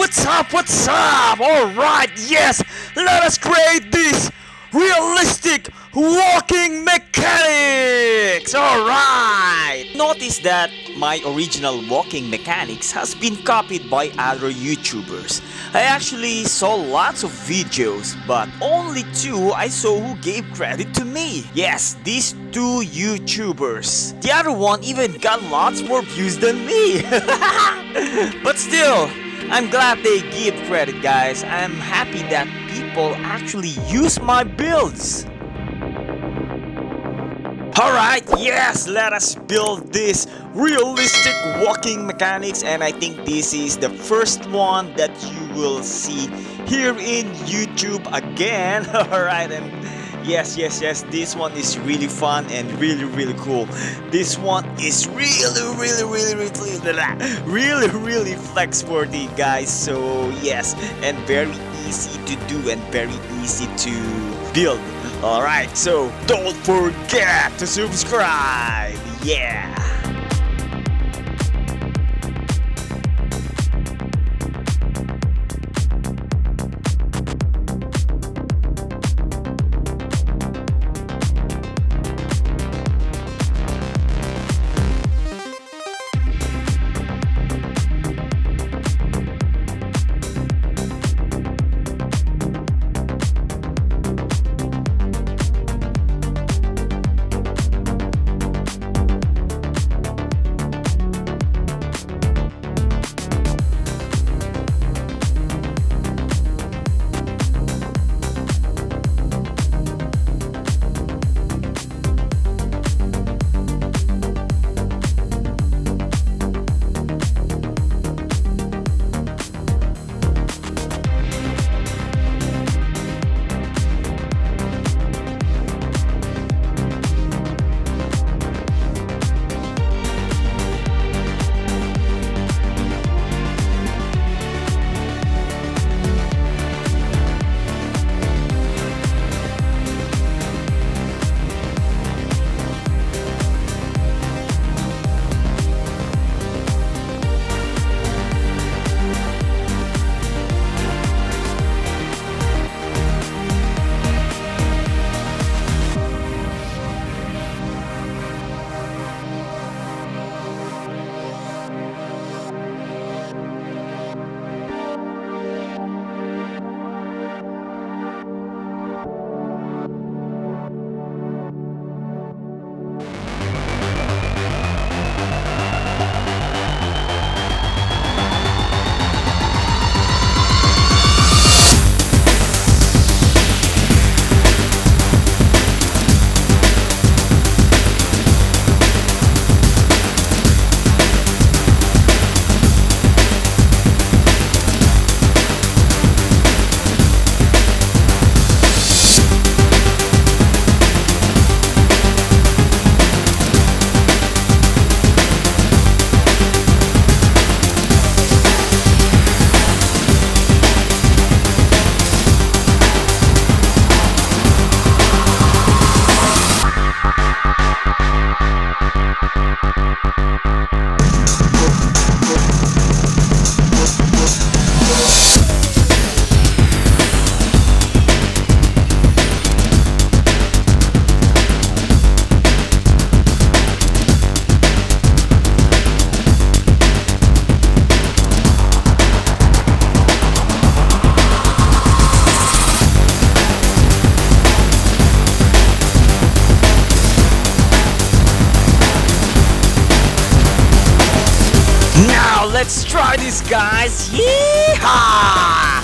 What's up? What's up? Alright, yes! Let us create this realistic walking mechanics! Alright! Notice that my original walking mechanics has been copied by other YouTubers. I actually saw lots of videos, but only two I saw who gave credit to me. Yes, these two YouTubers. The other one even got lots more views than me. But still, I'm glad they give credit, guys. I'm happy that people actually use my builds. Alright, yes, let us build this realistic walking mechanics, and I think this is the first one that you will see here in YouTube again. Alright, and yes, this one is really fun and really cool. This one is really flex worthy, guys. So yes, and very easy to do and very easy to build. Alright, so don't forget to subscribe. Yeah. Now let's try this, guys. Yeehaw!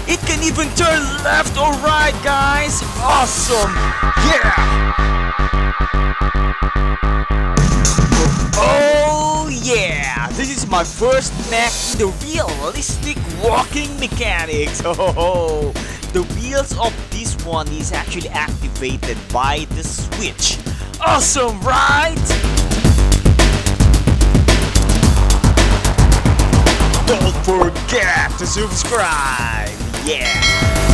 It can even turn left or right, guys. Awesome! Yeah! Oh yeah! This is my first mech in the realistic walking mechanics. Oh, the wheels of this one is actually activated by the switch. Awesome, right? Don't forget to subscribe. Yeah.